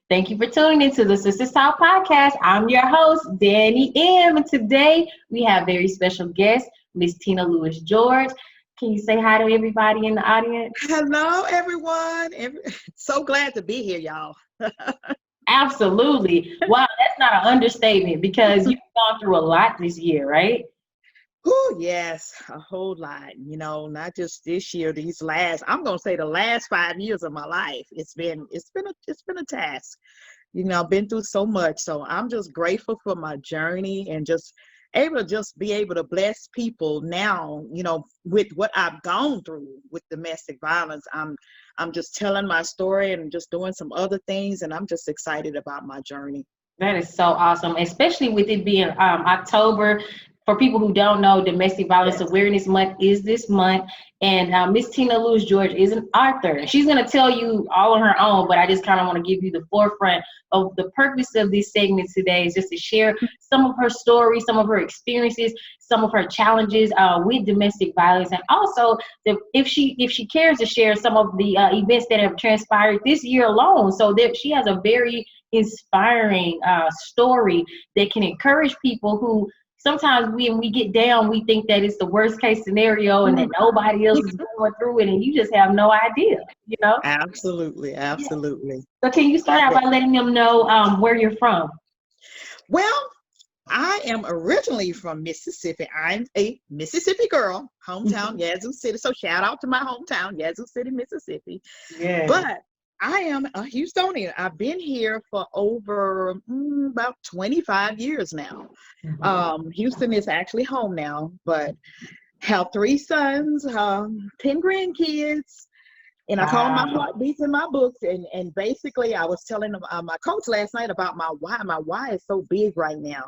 Thank you for tuning into the Sisters Talk podcast. I'm your host, Danny M. And today we have very special guest, Miss Tina Lewis George. Can you say hi to everybody in the audience? Hello, everyone. So glad to be here, y'all. Absolutely. Wow, that's not an understatement because you've gone through a lot this year, right? Oh, yes, a whole lot. Not just this year. I'm gonna say the last 5 years of my life. It's been a task. I've been through so much. So I'm just grateful for my journey and just be able to bless people now. With what I've gone through with domestic violence. I'm just telling my story and just doing some other things, and I'm just excited about my journey. That is so awesome, especially with it being October. For people who don't know, Domestic Violence Awareness Month is this month, and Miss Tina Lewis George is an author. She's going to tell you all on her own, but I just kind of want to give you the forefront of the purpose of this segment today is just to share some of her stories, some of her experiences, some of her challenges with domestic violence, and also if she cares to share some of the events that have transpired this year alone, so that she has a very inspiring story that can encourage people who sometimes when we get down, we think that it's the worst case scenario and that nobody else is going through it and you just have no idea, Absolutely. Yeah. So can you start out by letting them know where you're from? Well, I am originally from Mississippi. I'm a Mississippi girl, hometown Yazoo City. So shout out to my hometown, Yazoo City, Mississippi. Yeah. But I am a Houstonian. I've been here for over about 25 years now. Houston is actually home now, but have 3 sons, 10 grandkids, and I call them my heartbeats in my books. And basically, I was telling my coach last night about my why. My why is so big right now.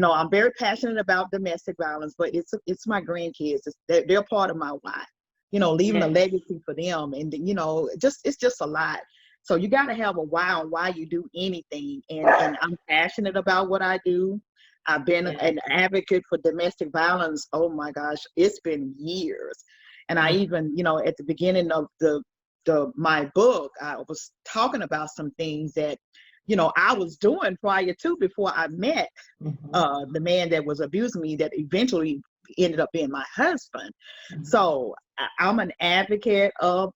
I'm very passionate about domestic violence, but it's my grandkids. They're part of my why. Leaving a legacy for them, and it's just a lot. So you got to have a why on why you do anything, and I'm passionate about what I do. I've been an advocate for domestic violence. Oh my gosh, it's been years, and I even at the beginning of my book, I was talking about some things that I was doing prior to before I met the man that was abusing me that eventually ended up being my husband. So I'm an advocate of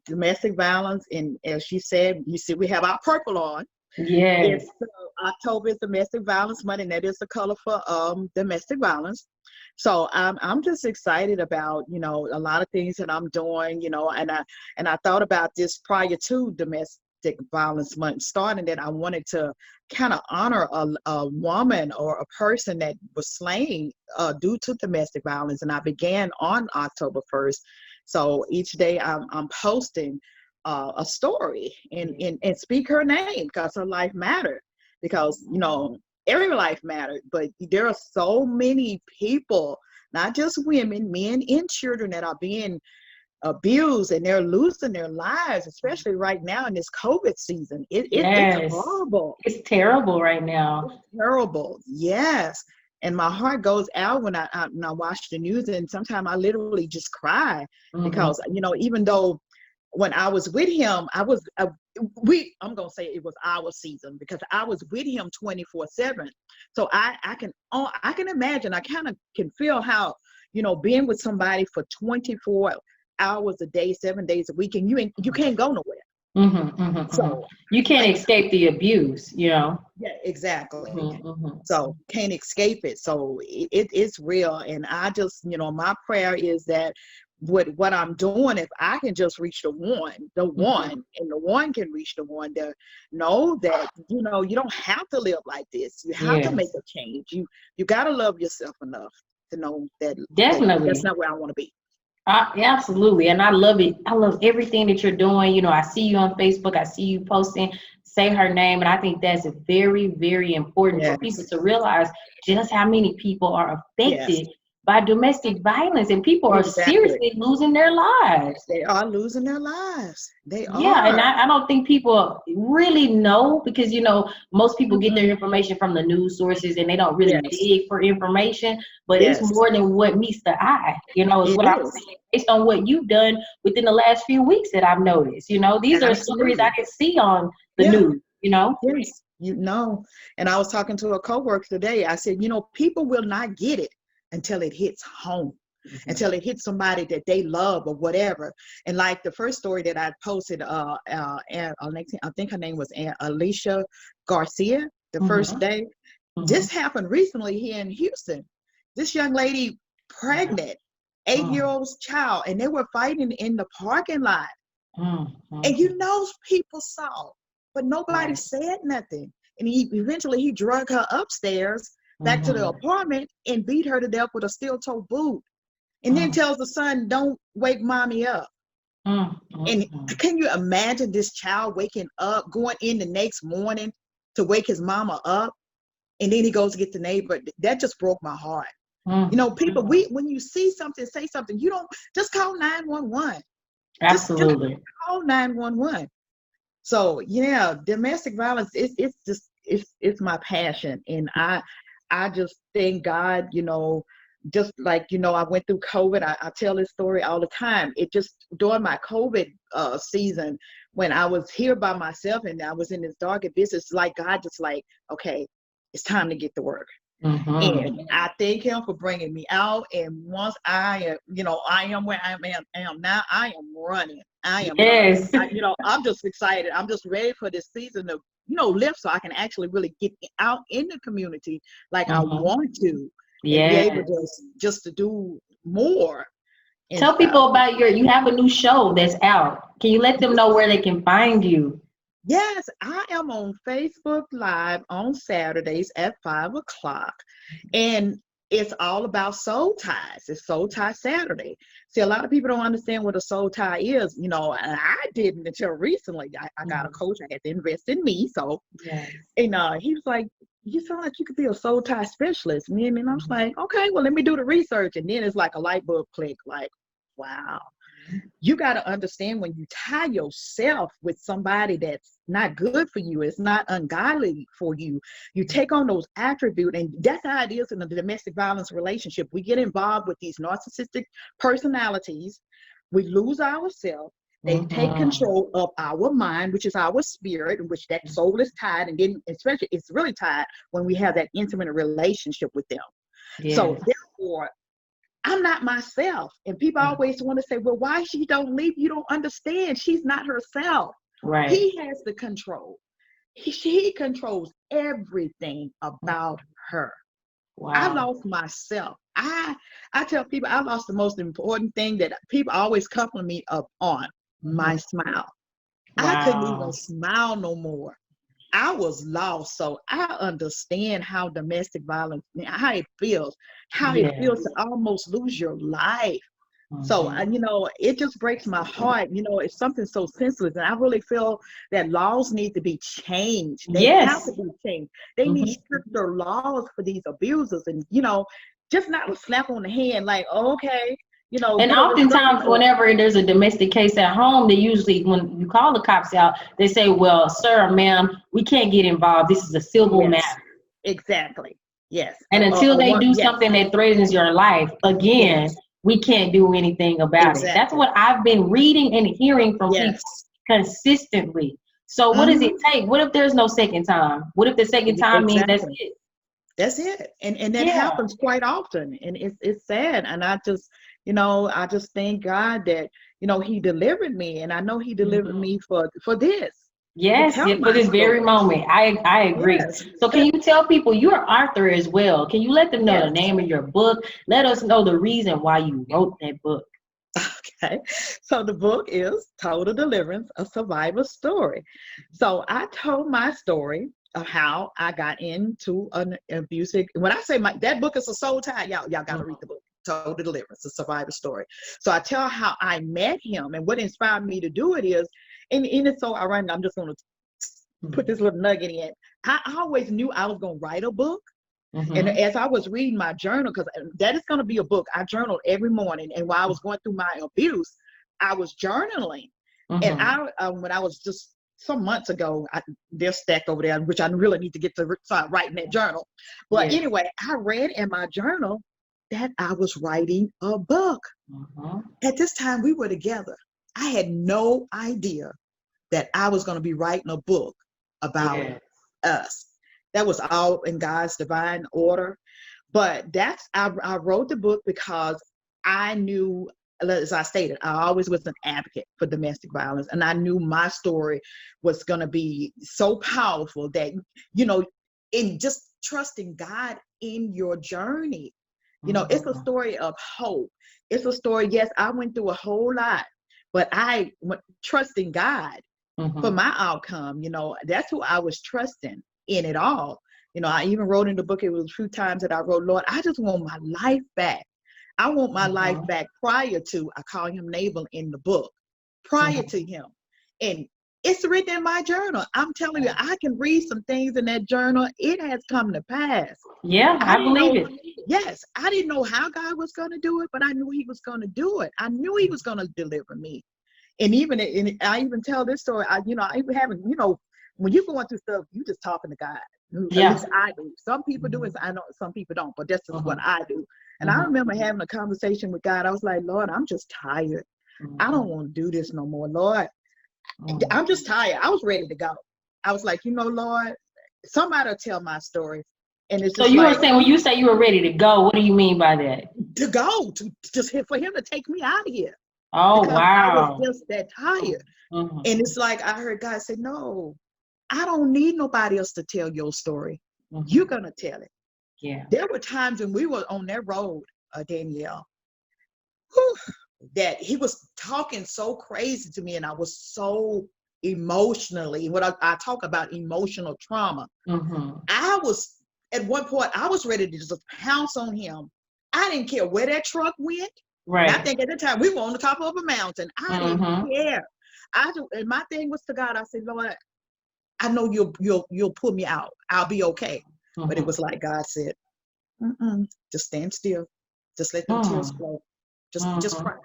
domestic violence, and as she said, you see we have our purple on. Yes. October is Domestic Violence Month, and that is the color for domestic violence. So I'm just excited about a lot of things that I'm doing, and I thought about this prior to Domestic Violence Month starting, that I wanted to kind of honor a woman or a person that was slain due to domestic violence, and I began on October 1st. So each day I'm posting a story and speak her name because her life mattered, because every life mattered, but there are so many people, not just women, men and children, that are being abused and they're losing their lives, especially right now in this COVID season. It's horrible. It's terrible right now. It's terrible. Yes. And my heart goes out when I watch the news, and sometimes I literally just cry because, even though when I was with him, I'm going to say it was our season because I was with him 24/7. So I can imagine, I kind of can feel how, being with somebody for 24 hours a day, 7 days a week, and you can't go nowhere. So you can't escape the abuse, Yeah, exactly. So can't escape it. So it's real. And I just, my prayer is that with what I'm doing, if I can just reach the one, and the one can reach the one, to know that, you don't have to live like this. You have to make a change. You got to love yourself enough to know that definitely that's not where I want to be. Absolutely. And I love it. I love everything that you're doing. I see you on Facebook. I see you posting, say her name. And I think that's very, very important for people to realize just how many people are affected by domestic violence, and people are seriously losing their lives. They are losing their lives. They are. Yeah, and I don't think people really know, because most people get their information from the news sources and they don't really dig for information, but it's more than what meets the eye. Is what I'm saying, based on what you've done within the last few weeks that I've noticed. These are stories I can see on the news. you know? Yes, and I was talking to a coworker today. I said, people will not get it until it hits home, until it hits somebody that they love or whatever. And like the first story that I posted, I think her name was Alicia Garcia, the first day. This happened recently here in Houston. This young lady, pregnant, 8-year-old child, and they were fighting in the parking lot. And people saw, but nobody said nothing. And eventually he drug her upstairs back to the apartment and beat her to death with a steel-toe boot. And then tells the son, "Don't wake mommy up." And can you imagine this child waking up, going in the next morning to wake his mama up? And then he goes to get the neighbor. That just broke my heart. People, when you see something, say something. You don't just call 911. Absolutely. Just call 911. So yeah, domestic violence it's my passion, and I just thank God. Just like I went through COVID. I tell this story all the time. It just during my COVID season when I was here by myself and I was in this dark abyss. It's like God just like, okay, it's time to get to work. And I thank him for bringing me out. And once I am where I am now, I am running. I am, yes. I'm just excited. I'm just ready for this season to, lift so I can actually really get out in the community like I want to. And be able just to do more. Tell people about you have a new show that's out. Can you let them know where they can find you? Yes, I am on Facebook Live on Saturdays at 5:00. And it's all about soul ties. It's Soul Tie Saturday. See, a lot of people don't understand what a soul tie is. And I didn't until recently. I got a coach. I had to invest in me. So, and he was like, "You sound like you could be a soul tie specialist." And I was like, "Okay, well, let me do the research." And then it's like a light bulb click, like, wow. You got to understand when you tie yourself with somebody that's not good for you, it's not ungodly for you, you take on those attributes. And that's how it is in a domestic violence relationship. We get involved with these narcissistic personalities. We lose ourselves. They take control of our mind, which is our spirit, in which that soul is tied. And then especially it's really tied when we have that intimate relationship with them. Yes. So therefore, I'm not myself. And people always want to say, well, why she don't leave? You don't understand. She's not herself. Right. He has the control. He controls everything about her. Wow. I lost myself. I tell people I lost the most important thing that people always compliment me on, my smile. Wow. I couldn't even smile no more. I was lost. So I understand how domestic violence, how it feels to almost lose your life. So, it just breaks my heart. It's something so senseless. And I really feel that laws need to be changed. They have to be changed. They need stricter laws for these abusers and, just not a slap on the hand like, oh, okay. And oftentimes whenever there's a domestic case at home, they usually, when you call the cops out, they say, well, sir, ma'am, we can't get involved. This is a civil matter. Exactly. Yes. And until they do something that threatens your life, again, we can't do anything about it. That's what I've been reading and hearing from people consistently. So what does it take? What if there's no second time? What if the second time means that's it? That's it. And that happens quite often. And it's sad. And I just thank God that, he delivered me. And I know he delivered me for this. Yes, for this very moment. I agree. Yes. So can you tell people you're an author as well? Can you let them know the name of your book? Let us know the reason why you wrote that book. Okay. So the book is Total Deliverance, a Survivor Story. So I told my story of how I got into an abusive. When I say that book is a soul tie, y'all got to read the book. Total Deliverance, a Survivor Story. So I tell how I met him, and what inspired me to do it is, and it's so ironic. I'm just going to put this little nugget in. I always knew I was going to write a book. And as I was reading my journal, because that is going to be a book, I journaled every morning. And while I was going through my abuse, I was journaling. And when I was just some months ago, they're stacked over there, which I really need to get to start writing that journal. But anyway, I read in my journal that I was writing a book. At this time, we were together. I had no idea that I was going to be writing a book about Yes. us. That was all in God's divine order. But I wrote the book because I knew, as I stated, I always was an advocate for domestic violence. And I knew my story was going to be so powerful that, in just trusting God in your journey. It's a story of hope. It's a story, yes, I went through a whole lot, but I went trusting God for my outcome. That's who I was trusting in it all. I even wrote in the book, it was a few times that I wrote, Lord, I just want my life back. I want my life back prior to, I call him Nabal in the book, prior to him. And it's written in my journal. I'm telling you, I can read some things in that journal. It has come to pass. Yeah, I believe it. Yes, I didn't know how God was going to do it, but I knew he was going to do it. I knew he was going to deliver me. And I even tell this story, I even having, when you're going through stuff, you just talking to God. At least I do. Some people do it. I know some people don't, but that's just what I do. And I remember having a conversation with God. I was like, Lord, I'm just tired. I don't want to do this no more, Lord. I'm just tired. I was ready to go. I was like, Lord, somebody will tell my story. And it's just so you were saying, when you say you were ready to go, what do you mean by that? To go, to just for him to take me out of here. Oh, because wow. I was just that tired. And it's like I heard God say, no, I don't need nobody else to tell your story. You're going to tell it. Yeah. There were times when we were on that road, Danielle, that he was talking so crazy to me, and I was so emotionally, what I talk about emotional trauma. I was, at one point, I was ready to just pounce on him. I didn't care where that truck went. Right. And I think at the time we were on the top of a mountain. I didn't care. And my thing was to God. I said, Lord, I know you'll pull me out. I'll be okay. But it was like God said, just stand still. Just let them tears flow. Just cry.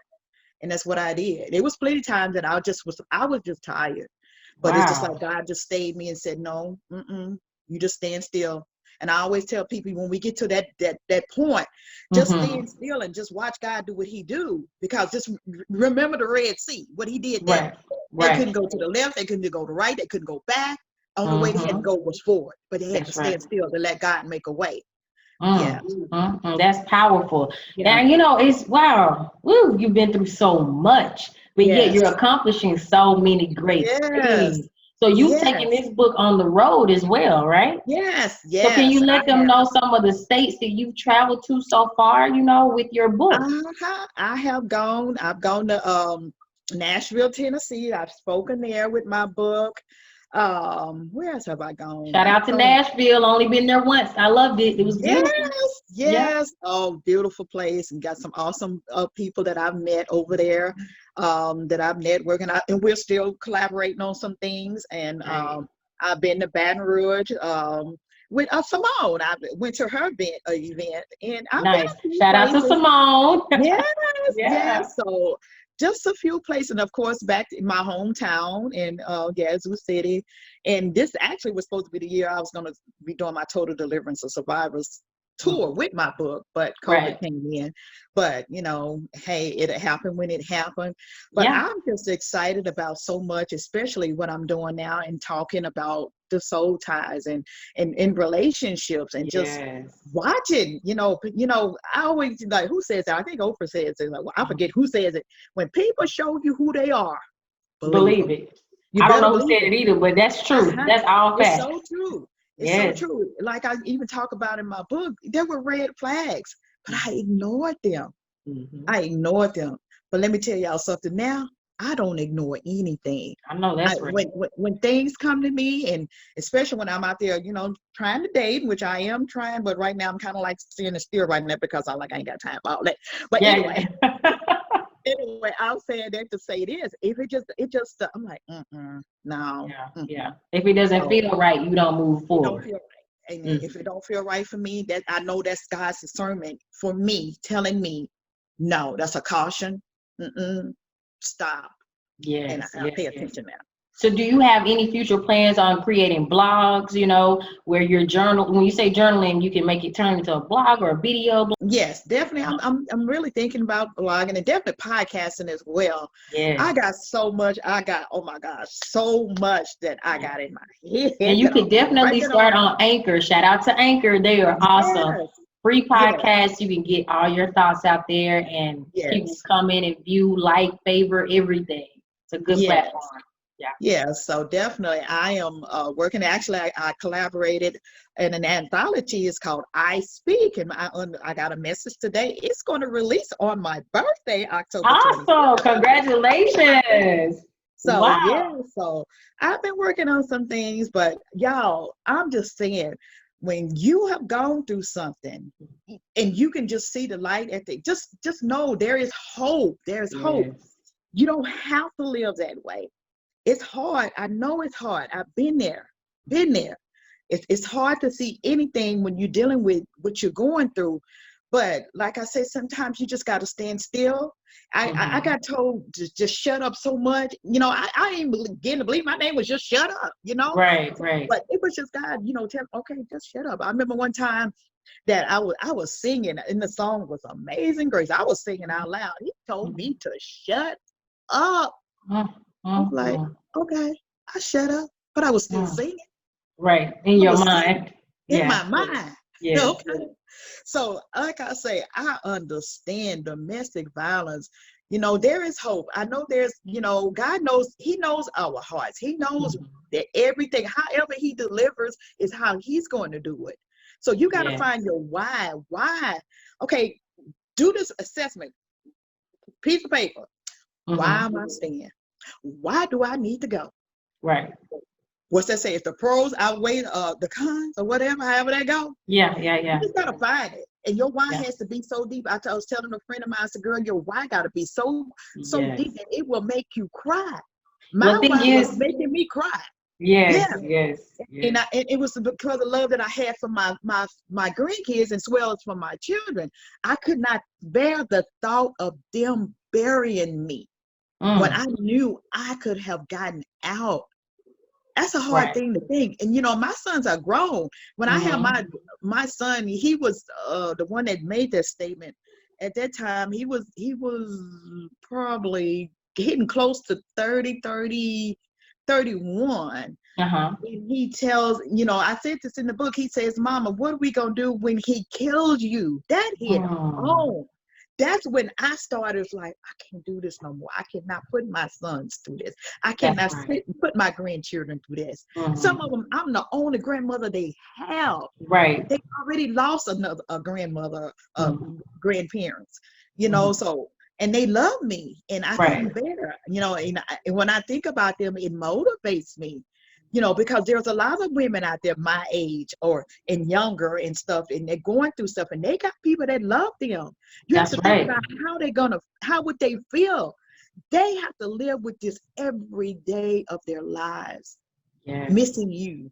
And that's what I did. It was plenty of times that I was just tired. But it's just like God just stayed me and said, no, you just stand still. And I always tell people, when we get to that point, just stand still and just watch God do what he do. Because just remember the Red Sea, what he did there. They couldn't go to the left, they couldn't go to the right, they couldn't go back. Only way they had to go was forward. But they had to stand still to let God make a way. That's powerful. And it's wow. Woo, you've been through so much, but yet you're accomplishing so many great things. So you've taken this book on the road as well, right? Yes. So can you let them know some of the states that you've traveled to so far, with your book? I've gone to Nashville, Tennessee. I've spoken there with my book. Where else have I gone? Shout out to Nashville. Only been there once. I loved it. It was beautiful. Yes. Oh, beautiful place, and got some awesome people that I've met over there, that I've networking, and we're still collaborating on some things. And I've been to Baton Rouge with Simone. I went to her event, and I've been Shout out to Simone. Yes. So just a few places, and of course back in my hometown in Yazoo City. And this actually was supposed to be the year I was going to be doing my Total Deliverance of Survivors tour with my book, but COVID came in. But hey, it happened when it happened. But I'm just excited about so much, especially what I'm doing now and talking about the soul ties and in relationships, and just watching. I always like, who says that? I think Oprah says it. Like, I forget who says it. When people show you who they are, believe it. I don't know who said it either, but that's true. That's all facts. It's so true. It's so true. Like I even talk about in my book, there were red flags, but I ignored them. I ignored them. But let me tell y'all something now. I don't ignore anything. I know that's right. When things come to me, and especially when I'm out there, trying to date, which I am trying, but right now I'm kind of like standing still right now because I ain't got time for all that. But anyway. Anyway, I'll say that to say this. If it just, I'm like, no. Yeah. If it doesn't feel right, you don't move forward. Don't feel right. And if it don't feel right for me, that I know that's God's discernment for me, telling me, no, that's a caution. Stop. Yes. And I pay attention now. So do you have any future plans on creating blogs, where your journal, when you say journaling, you can make it turn into a blog or a video blog? Yes, definitely. I'm really thinking about blogging and definitely podcasting as well. Yes. I got so much. Oh my gosh, so much that I got in my And head you that could I'm definitely writing start on. on Anchor. Shout out to Anchor. They are awesome. Yes, Free yes, podcast. You can get all your thoughts out there and people yes, come in and view, like, favor, everything. It's a good yes. platform. Yeah. Yeah, so definitely I am working. Actually, I collaborated in an anthology. It's called I Speak, and I got a message today. It's going to release on my birthday, October 20th. Awesome. Congratulations. So yeah, Wow. so I've been working on some things, but y'all, I'm just saying, when you have gone through something and you can just see the light at the, just know there is hope. There's hope. Yes. You don't have to live that way. It's hard. I know it's hard. I've been there, been there. It's hard to see anything when you're dealing with what you're going through. But like I said, sometimes you just got to stand still. I got told to just shut up so much. I ain't getting to believe my name was just shut up, Right, right. But it was just God, tell okay, just shut up. I remember one time that I was singing and the song was Amazing Grace. I was singing out loud. He told me to shut up. I was like, Mhm. okay, I shut up, but I was still Mm. singing. Right. In I your was singing mind. in Yeah. my mind. Yes. Okay. So, like I say, I understand domestic violence. There is hope. I know God knows, He knows our hearts. He knows Mhm. that everything, however He delivers, is how He's going to do it. So, you got to Yes. find your why. Why? Okay, do this assessment, piece of paper. Why Mhm. am I staying? Why do I need to go? Right. What's that say? If the pros outweigh the cons or whatever, however that go, Yeah, yeah, you yeah. just gotta find it. And your why Yeah. has to be so deep. I was telling a friend of mine, I said, girl, your why gotta be so Yes. deep that it will make you cry. Well, My thing why was is, making me cry. yes, Yeah. yes, And yes. it was because of the love that I had for my grandkids as well as for my children. I could not bear the thought of them burying me when Mm. I knew I could have gotten out. That's a hard Right. thing to think. And my sons are grown. When I had Mhm. my son, he was the one that made that statement. At that time, he was probably hitting close to 30, 30, 31. Uh-huh. And he tells, I said this in the book. He says, Mama, what are we gonna do when he kills you? That hit Mm. home. That's when I started like, I can't do this no more. I cannot put my sons through this. I That's cannot right. sit and put my grandchildren through this. Some of Mhm. them, I'm the only grandmother they have. Right. They already lost a grandmother, Mhm. grandparents, Mhm. so, and they love me and I Right. couldn't bear, and when I think about them, it motivates me, because there's a lot of women out there my age or and younger and stuff, and they're going through stuff and they got people that love them. You have That's to think right. about how would they feel? They have to live with this every day of their lives, Yes. missing you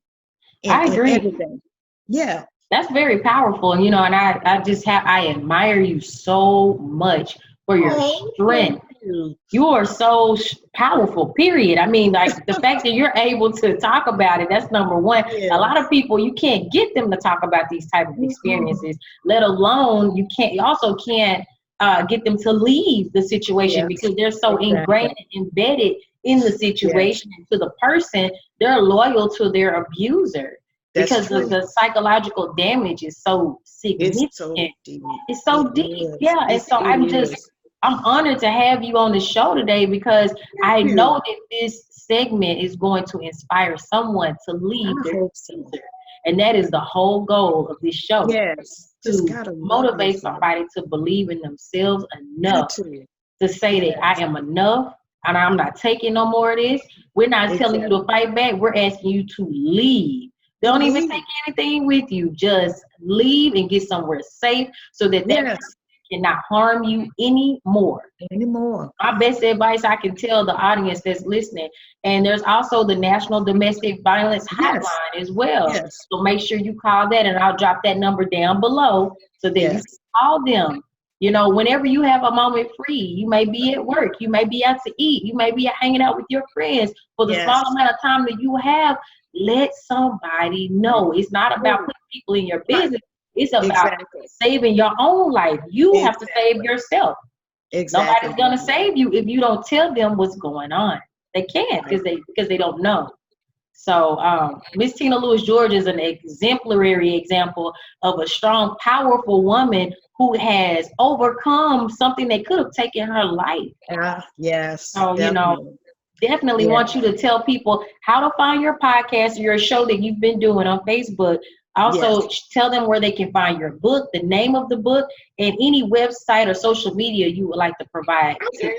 I and agree. everything. Yeah. That's very powerful, and I admire you so much for your Oh, thank strength. you. You are so powerful, period. I mean, like, the fact that you're able to talk about it, that's number one. A lot Yes. of people, you can't get them to talk about these type of Mm-mm. experiences, let alone you also can't get them to leave the situation Yes, because they're so exactly. ingrained and embedded in the Yes, situation and to the person. They're loyal to their abuser that's because true. the psychological damage is so It's significant. so deep. It's It so deep. is. Yeah. And so It is. I'm honored to have you on the show today because Thank I know you. that this segment is going to inspire someone to I leave their hope so. abuser. And that is the whole goal of this show, Yes. Just to gotta love motivate yourself. somebody to believe in themselves Got enough to. to say that I Yes. am enough and I'm not taking no more of this. We're not telling you Exactly. to fight back. We're asking you to leave. To Don't even leave. take anything with you. Just leave and get somewhere safe so that person Yes. cannot harm you anymore. Anymore. My best advice I can tell the audience that's listening. And there's also the National Domestic Violence Yes. Hotline as well. Yes. So make sure you call that, and I'll drop that number down below so that you can Yes. call them. You know, whenever you have a moment free, you may be at work, you may be out to eat, you may be hanging out with your friends. For the Yes. small amount of time that you have, let somebody know. It's not about putting people in your Right. business. It's about Exactly. saving your own life. You have to save Exactly. yourself. Exactly. Nobody's gonna save you if you don't tell them what's going on. They can't Right. because they don't know. So Miss Tina Lewis George is an exemplary example of a strong, powerful woman who has overcome something that could have taken her life. Yes, So, you know, definitely. definitely Yeah. want you to tell people how to find your podcast, your show that you've been doing on Facebook. Yes. Also, tell them where they can find your book, the name of the book, and any website or social media you would like to provide to. Okay.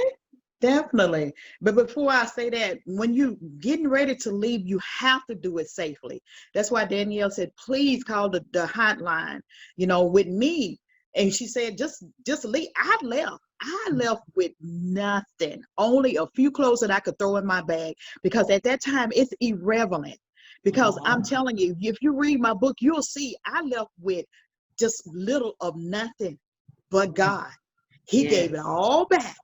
Definitely. But before I say that, when you getting ready to leave, you have to do it safely. That's why Danielle said, please call the hotline, with me. And she said, just leave. I left. I left with nothing, only a few clothes that I could throw in my bag because at that time it's irrelevant. Because I'm telling you, if you read my book, you'll see I left with just little of nothing but God. He Yes. gave it all back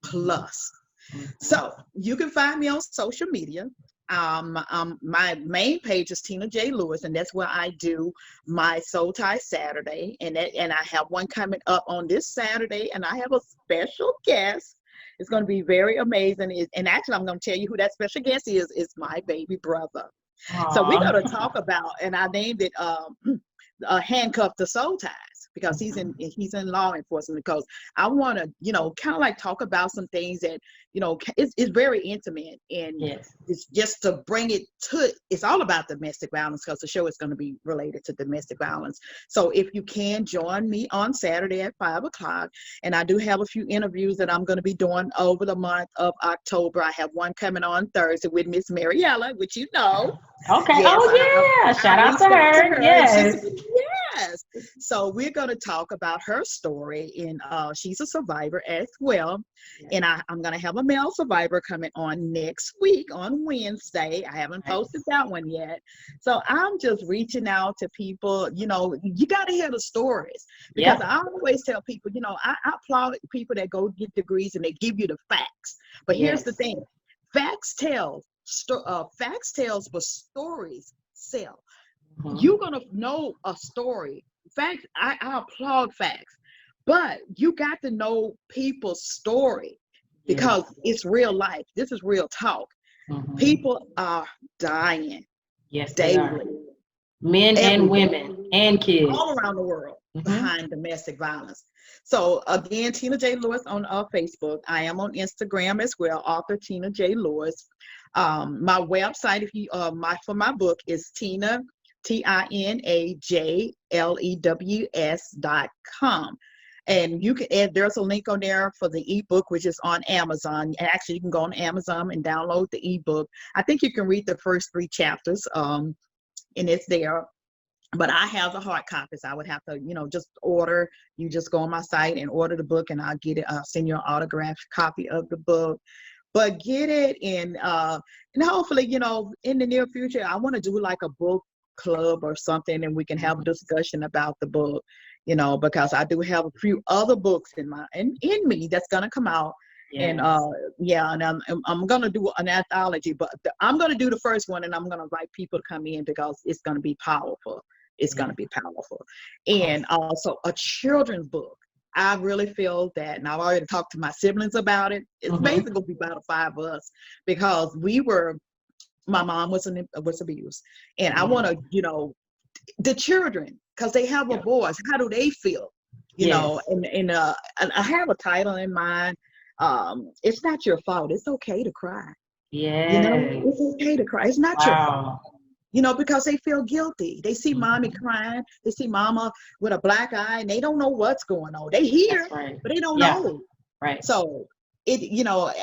Mhm. plus. Mhm. So you can find me on social media. My main page is Tina J. Lewis, and that's where I do my Soul Tie Saturday, and I have one coming up on this Saturday, and I have a special guest. It's going to be very amazing, and actually, I'm going to tell you who that special guest is. It's my baby brother. So we're going to Aw. talk about, and I named it handcuffed to soul ties because he's in law enforcement because I want to kind of like talk about some things that it's very intimate and Yes. it's just to bring it to it's all about domestic violence because the show is going to be related to domestic violence. So if you can join me on Saturday at 5 o'clock, and I do have a few interviews that I'm going to be doing over the month of October. I have one coming on Thursday with Miss Mariella, which Okay. yes, Oh yeah. I Shout out to reached out to her. her and she said, Yes. yes. So we're going to talk about her story. And she's a survivor as well. And I'm going to have a male survivor coming on next week on Wednesday. I haven't posted that one yet. So I'm just reaching out to people. You got to hear the stories because Yep. I always tell people, I applaud people that go get degrees and they give you the facts. But here's the Yes. thing. Facts tells, but stories sell. Mhm. You're gonna know a story. Facts, I applaud facts, but you got to know people's story because Yes. it's real life. This is real talk. Mhm. People are dying Yes, they are. daily, Men and every day, women and all kids. around the world Mhm. behind domestic violence. So again, Tina J. Lewis on Facebook. I am on Instagram as well, author Tina J. Lewis. My website, if you for my book is TinaJLEWS.com. And you can add, there's a link on there for the ebook, which is on Amazon. And actually, you can go on Amazon and download the ebook. I think you can read the first 3 chapters, and it's there. But I have the hard copies. I would have to, just order. You just go on my site and order the book, and I'll get it. I'll send you an autographed copy of the book. But get it, and hopefully, in the near future, I want to do like a book club or something, and we can have a discussion about the book. Because I do have a few other books in me that's gonna come out. And Yes. yeah, and I'm gonna do an anthology, but I'm gonna do the first one, and I'm gonna invite people to come in because it's gonna be powerful. It's going to Yes. be powerful. Awesome. And also a children's book. I really feel that, and I've already talked to my siblings about it. It's Mhm. basically going to be about the 5 of us because my mom was abused. And I want Yes. to, the children, because they have a Yep. voice, how do they feel? Yes. And I have a title in mind. It's not your fault. It's okay to cry. It's Yes. okay to cry. It's not your fault. Wow. Because they feel guilty. They see mommy Mhm. crying. They see mama with a black eye, and they don't know what's going on. They hear, That's right. but they don't Yeah. know. Right. So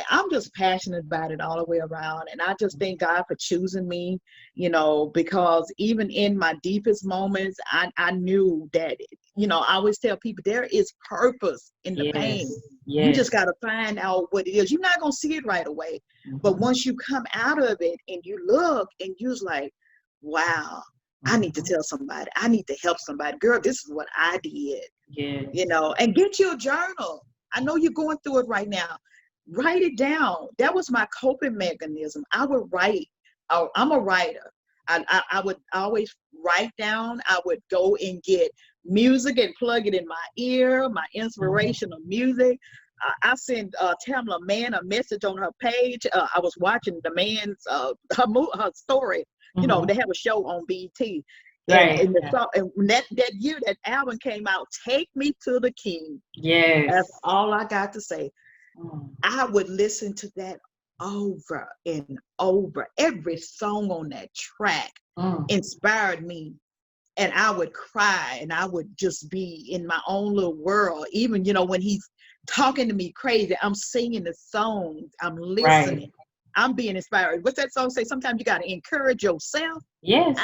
I'm just passionate about it all the way around. And I just thank God for choosing me, because even in my deepest moments, I knew that, I always tell people there is purpose in the pain. Yes. You just Yes. got to find out what it is. You're not going to see it right away. But Mhm. once you come out of it and you look and you're like, wow, I need to tell somebody. I need to help somebody. Girl, this is what I did. Yes. And get your journal. I know you're going through it right now. Write it down. That was my coping mechanism. I would write. I'm a writer. I would always write down. I would go and get music and plug it in my ear, my inspirational music. I sent Tamla Mann a message on her page. I was watching the man's her story. They have a show on BET. Right. And that year that album came out, Take Me to the King. Yes. That's all I got to say. I would listen to that over and over. Every song on that track inspired me. And I would cry and I would just be in my own little world. Even, when he's talking to me crazy, I'm singing the songs, I'm listening. Right. I'm being inspired. What's that song say? Sometimes you got to encourage yourself. Yes.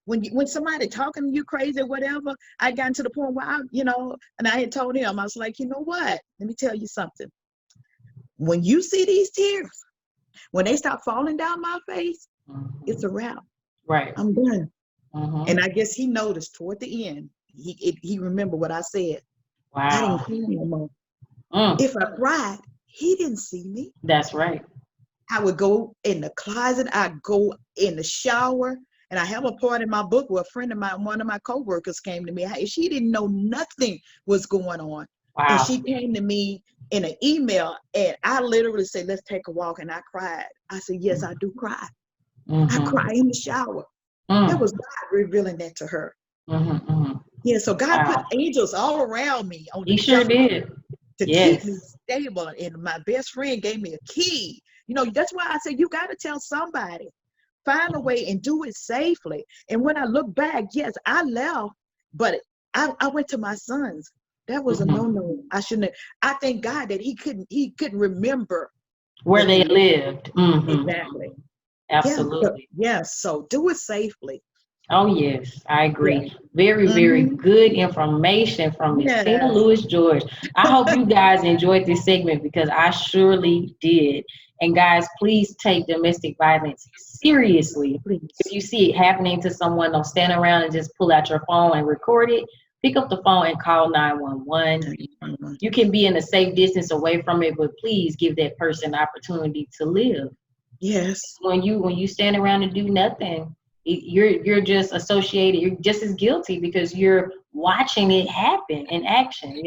When somebody talking to you crazy or whatever, I got to the point where and I had told him, I was like, you know what? Let me tell you something. When you see these tears, when they stop falling down my face, it's a wrap. Right. I'm done. And I guess he noticed toward the end, he remembered what I said. Wow. I didn't cry no more. If I cried, he didn't see me. That's right. I would go in the closet, I'd go in the shower, and I have a part in my book where a friend of mine, one of my coworkers came to me. She didn't know nothing was going on. Wow. And she came to me in an email, and I literally said, let's take a walk, and I cried. I said, yes, I do cry. I cry in the shower. That was God revealing that to her. Yeah, so God put angels all around me. He sure did. To keep me stable. And my best friend gave me a key. That's why I say you got to tell somebody. Find a way and do it safely. And when I look back, yes, I left, but I went to my sons. That was a no-no. I shouldn't have. I thank God that he couldn't remember where they lived. Exactly. Absolutely. Yes. So do it safely. Oh, yes, I agree. Very, very good information from Miss Tina Lewis George. I hope you guys enjoyed this segment because I surely did. And guys, please take domestic violence seriously. If you see it happening to someone, don't stand around and just pull out your phone and record it. Pick up the phone and call 911. You can be in a safe distance away from it, but please give that person the opportunity to live. Yes. When you stand around and do nothing, you're just associated. You're just as guilty because you're watching it happen in action.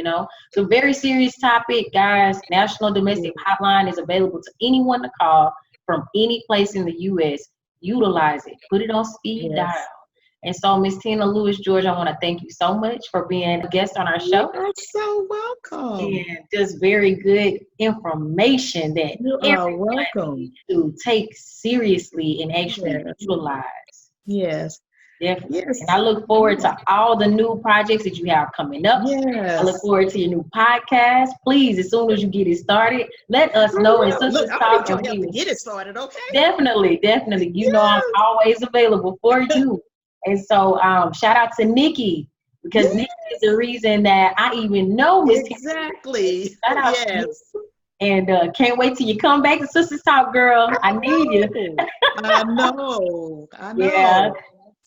So very serious topic, guys. National Domestic Hotline is available to anyone to call from any place in the U.S. Utilize it. Put it on speed dial. And so, Miss Tina Lewis George, I want to thank you so much for being a guest on our show. You're so welcome. And just very good information that you are welcome to take seriously and actually utilize. Yes. Definitely. Yes. And I look forward to all the new projects that you have coming up. Yes. I look forward to your new podcast. Please, as soon as you get it started, let us know. And Look, I'm going to help to get it started, okay? Definitely. I'm always available for you. And so shout out to Nikki, because Nikki is the reason that I even know Miss Tina. Exactly. Shout out to Nikki. And can't wait till you come back to Sisters Talk, girl. I need you. I know. Yeah.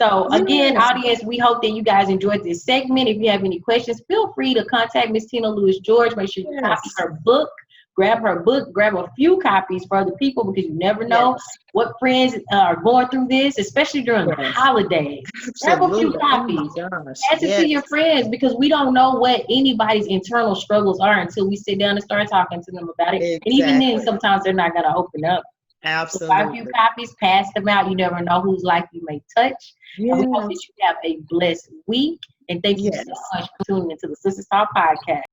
So again, audience, we hope that you guys enjoyed this segment. If you have any questions, feel free to contact Miss Tina Lewis George. Make sure you copy her book. Grab her book, grab a few copies for other people because you never know what friends are going through this, especially during the holidays. Grab a few copies. Pass it to your friends because we don't know what anybody's internal struggles are until we sit down and start talking to them about it. And even then, sometimes they're not going to open up. Absolutely. So buy a few copies, pass them out. You never know whose life you may touch. And we hope that you have a blessed week. And thank you so much for tuning into the Sisters Talk podcast.